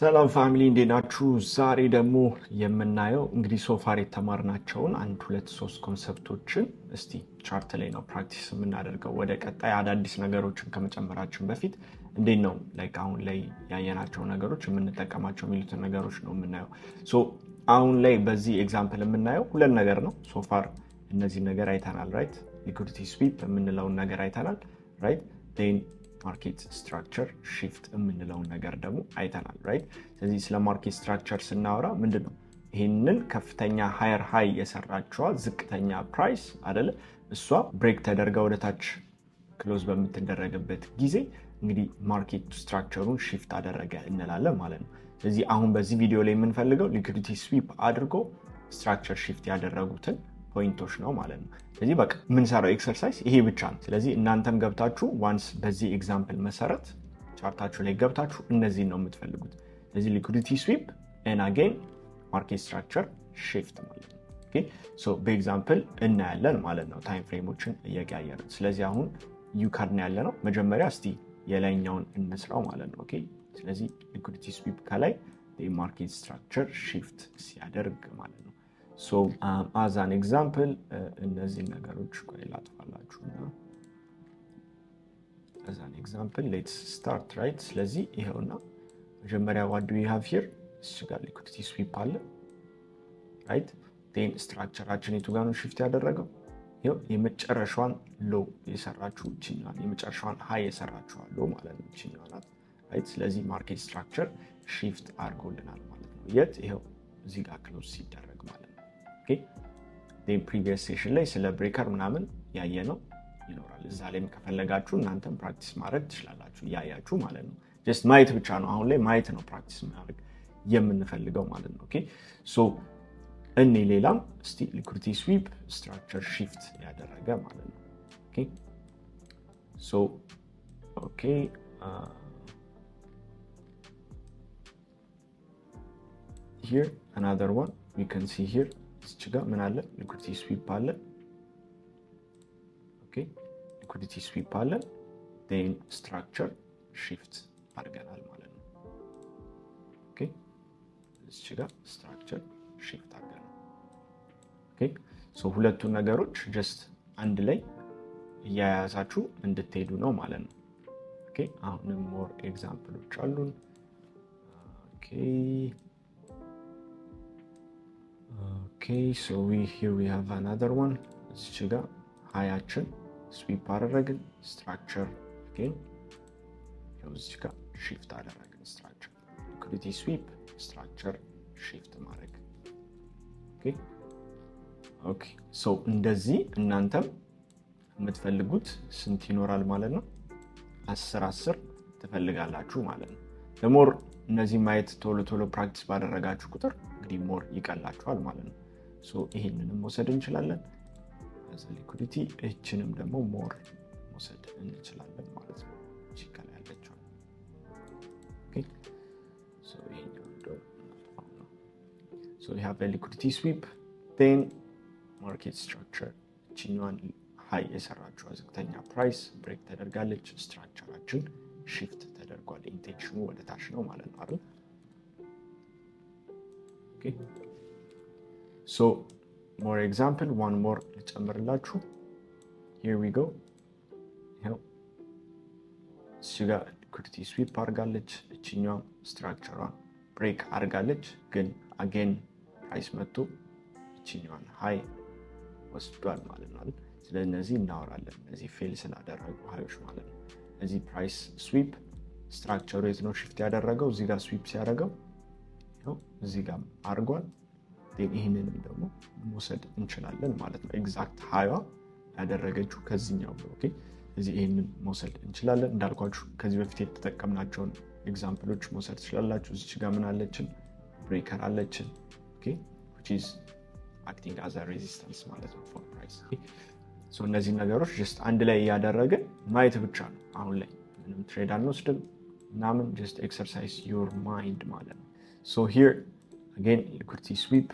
ሰላም ፋሚሊ እንዴት ናችሁ? ዛሬ ደግሞ የምናየው እንግዲህ ሶፋር የተማርናቸውን አንድ ሁለት ሶስት ኮንሰፕቶችን እስቲ ቻርት ላይ ነው ፕራክቲስ የምናደርገው። ወደ ቀጣይ አዳዲስ ነገሮችን ከመጨመራችን በፊት እንዴት ነው ላይክ አሁን ላይ ያየናቸው ነገሮች የምንጠቀማቸው የሚሉትን ነገሮች ነው የምናየው። ሶ አሁን ላይ በዚህ ኤግዛምፕል የምናየው ሁለት ነገር ነው። ሶፋር እነዚህ ነገር አይተናል ራይት። ሊኩዲቲ ስዊፕ የምንለውን ነገር አይተናል ራይት። ማርኬት ስትራክቸር ሺፍት የምንለውን ነገር ደግሞ አይተናል ራይት። ስለዚህ ስለ ማርኬት ስትራክቸር ስናወራ ምንድነው ይሄንን ከፍተኛ ሃየር ሃይ የሰራችዋ ዝቅተኛ ፕራይስ አይደለ እሷ ብሬክ ተደርጋ ወደ ታች ክሎዝ በምትደረግበት ጊዜ እንግዲህ ማርኬት ስትራክቸሩን ሺፍት አደረገ እንላለን ማለት ነው። ስለዚህ አሁን በዚህ ቪዲዮ ላይ የምንፈልገው ሊኩዲቲ ስዊፕ አድርጎ ስትራክቸር ሺፍት ያደረጉትን ፖይንቶች ነው ማለት ነው። ስለዚህ በቃ ምን ሰራው ኤክሰርሳይዝ ይሄ ብቻ ነው። ስለዚህ እናንተም ገብታችሁ ዋንስ በዚህ ኤግዛምፕል መሰረት ቻርታችሁ ላይ ገብታችሁ እነዚህ ነው የምትፈልጉት። ስለዚህ ሊኩዲቲ ስዊፕ and again ማርኬት ስትራክቸር ሺፍት ማለት ነው። ኦኬ ሶ በኤግዛምፕል እናያለን ማለት ነው ታይም ፍሬሞችን እየቀያየርን። ስለዚህ አሁን ዩ ካርድ ነው ያለነው። መጀመሪያ እስቲ የላይኛውን እንስራው ማለት ነው። ኦኬ ስለዚህ ሊኩዲቲ ስዊፕ ከላይ ማርኬት ስትራክቸር ሺፍት ሲያደርግ ማለት ነው። So as an example እነዚህ ነገሮች ቆይ ላጥፋላችሁና as an example let's start right። ስለዚህ ይሄውና መጀመሪያ what do we have here እዚህ ጋር liquidity sweep አለ right። then ስትራክቸራችን የቱ ጋር ነው shift ያደረገው ይሄው የመጨረሻዋን low የሰራችሁ እቺኛዋን የመጨረሻዋን high የሰራችሁ low ማለት ነው እቺኛዋ ናት right። ስለዚህ ማርኬት ስትራክቸር shift አድርጎልናል ማለት ነው። የት ይሄው እዚህ ጋር ክሎዝ ሲደረግ ማለት ነው። ፕሪቪየስ ሴሽን ላይ ስለ ብሬከር ምናምን ያየነው ይኖራል። እዛ ላይም ከፈለጋችሁ እናንተም ፕራክቲስ ማድረግ ትችላላችሁ ያያችሁ ማለት ነው። ጀስት ማየት ብቻ ነው አሁን ላይ ማየት ነው ፕራክቲስ ማድረግ የምንፈልገው ማለት ነው። ኦኬ ሶ እኔ ሌላም እስቲ ሊኩዲቲ ስዊፕ ስትራክቸር ሺፍት ያደረገ ማለት ነው። ኦኬ ሶ ኦኬ here another one we can see here እዚህ ጋር ምን አለ ሊኩዲቲ ስዊፕ አለ። ኦኬ ሊኩዲቲ ስዊፕ አለ then structure shift አድርገናል ማለት ነው። ኦኬ እዚህ ጋር structure shift አድርገናል። ኦኬ ሶ ሁለቱ ነገሮች just አንድ ላይ እያያዛችሁ እንድትሄዱ ነው ማለት ነው። ኦኬ አሁንም more ኤግዛምፕሎች አሉን። ኦኬ Okay, so here we have another one. እዚህ ጋር ሃያችን ስዊፕ አደረግን ስትራክቸር again እዚህ ጋር shift አደረግን ስትራክቸር liquidity sweep ስትራክቸር shift ማድረግ okay so እንደዚህ እናንተም የምትፈልጉት ስንት ይኖራል ማለት ነው 10 ትፈልጋላችሁ ማለት ነው። ለሞር እነዚህ ማየት ቶሎ ቶሎ ፕራክቲስ ባደረጋችሁ ቁጥር እንግዲህ ሞር ይቀላችኋል ማለት ነው። ሶ ይሄንንም መውሰድ እንችላለን as liquidity እቺንም ደግሞ ሞር መውሰድ እንችላለን ማለት ነው። እቺ ከላይ ያለችው ኦኬ ሶ ይሄኛው ነው ሶ we have a liquidity sweep then market structure እቺኛዋን ሃይ የሰራችው ዝቅተኛ ፕራይስ ብሬክ ተደርጋለች ስትራክቸራችን shift ተደርጓል ኢንቴንሽኑ ወደ ታች ነው ማለት ነው አይደል። okay so more example one more ልጨምርላችሁ here we go ይሄው እዚህ ጋር liquidity sweep አድርጋለች እቺኛው ስትራክቸሯን ብሬክ አድርጋለች ግን again ፕራይስ መጥቶ እቺኛዋን ሃይ ወስዷል ማለት ነው አይደል። ስለዚህ እናወራለን እነዚህ ፌል ስላደረጉ ሃዮች ማለት ነው። እዚህ ፕራይስ ስዊፕ ስትራክቸሩ የት ነው shift ያደረገው እዚህ ጋር ስዊፕ ሲያደርገው ነው እዚህ ጋር አድርጓል። ይሄንንም ደግሞ መውሰድ እንችላለን ማለት ነው። ኤግዛክት ሃይዋ ያደረገችው ከዚህኛው ነው። ኦኬ እዚህ ይሄንን መውሰድ እንችላለን እንዳልኳችሁ ከዚህ በፊት የተጠቀምናቸውን ኤግዛምፕሎች መውሰድ ትችላላችሁ። እዚህ ጋር ምን አለችን ብሬከር አለችን ኦኬ which is acting as a resistance ማለት ነው for price ኦኬ ሶ እነዚህ ነገሮች just አንድ ላይ ያደረግን ማየት ብቻ ነው። አሁን ላይ ምንም ትሬድ አንወስድም ምናምን just exercise your mind ማለት ነው። so here again liquidity sweep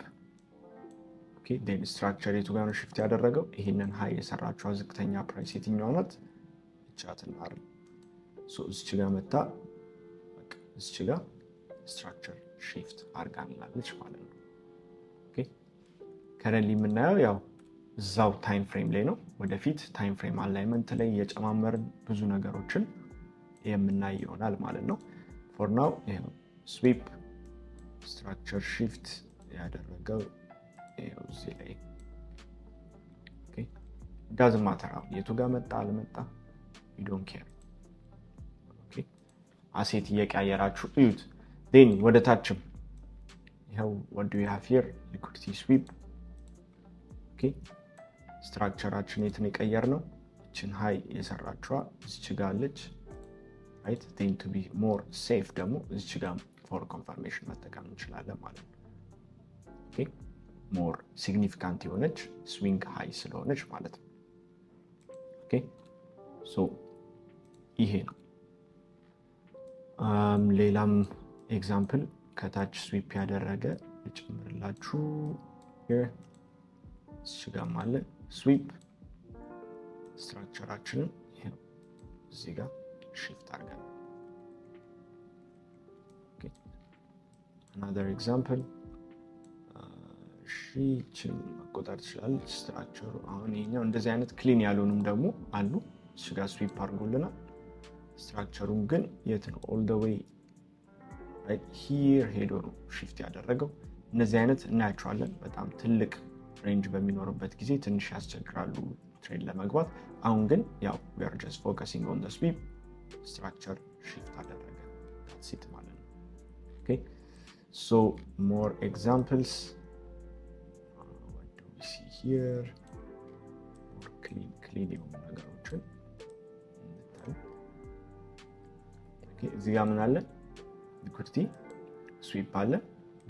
okay then structure የቱ ጋር ነው shift ያደረገው ይሄንን ሃይ የሰራችው ዝቅተኛ ፕራይስ የትኛው ናት እቻትን አይደል። so እዚህ ጋር መጣ በቃ እዚህ ጋር ስትራክቸር ሺፍት አርጋናለች ማለት ነው ኦኬ ከረንትሊ የምናየው ያው እዛው ታይም ፍሬም ላይ ነው ወደፊት ታይም ፍሬም አላይመንት ላይ የጨማመርን ብዙ ነገሮችን የምናይ ይሆናል ማለት ነው for now sweep structure shift ያደረገው እዚህ ላይ okay doesn't matter የቱ ጋር መጣ አልመጣ you don't care okay አሴት እየቀያየራችሁ እዩት then ወደ ታችም ይሄው what do you have here liquidity sweep okay ስትራክቸራችን የትን የቀየር ነው እቺን ሃይ የሰራችዋ እዚች ጋር አለች right then to be more safe ደግሞ እዚች ጋር for confirmation መጠቀም እንችላለን ማለት ነው okay more significant የሆነች swing high ስለሆነች ማለት ነው okay so ይሄ ነው ሌላም ኤግዛምፕል ከታች ስዊፕ ያደረገ ልጨምርላችሁ here እዚህ ጋር ማለት ስዊፕ ስትራክቸራችንን እዚህ ጋር shift አድርገን okay another example ሺችን መቆጣጠር ይችላል ስትራክቸሩ አሁን ይሄኛው እንደዚህ አይነት ክሊን ያልሆኑም ደግሞ አሉ እዚህ ጋር ስዊፕ አድርጎልናል ስትራክቸሩን ግን የት ነው all the way right here ሄዶ ነው shift ያደረገው እነዚህ አይነት እናያቸዋለን በጣም ትልቅ ሬንጅ በሚኖርበት ጊዜ ትንሽ ያስቸግራሉ ትሬድ ለመግባት አሁን ግን ያው we are just focusing on the sweep structure shift አደረገ that's it ማለት ነው okay so more examples what do we see here more clean የሆኑ ነገሮችን okay እዚህ ጋር ምን አለ liquidity sweep አለ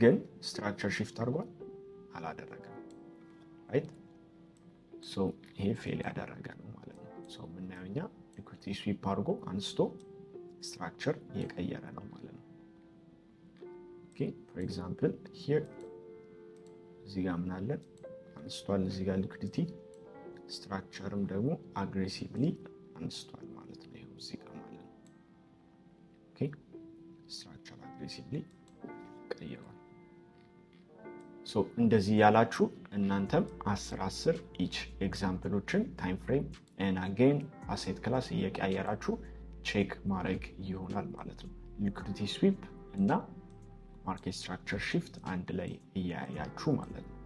ግን structure shift አድርጓል አላደረገም right so ይሄ ፌል ያደረገ ነው ማለት ነው so ምናየውኛ liquidity sweep አድርጎ አንስቶ structure እየቀየረ ነው ማለት ነው okay for example here እዚህ ጋር ምን አለ አንስቷል እዚህ ጋር liquidity structureም ደግሞ aggressively አንስቷል ማለት ነው ይሄው እዚህ ጋር ማለት ነው okay structure aggressively ቀይሯል so እንደዚህ ያላችሁ እናንተም 10 each ኤግዛምፕሎችን ታይም ፍሬም and again asset class እየቀያየራችሁ ቼክ ማድረግ ይሆናል ማለት ነው liquidity sweep እና market structure shift አንድ ላይ እያያችሁ ማለት ነው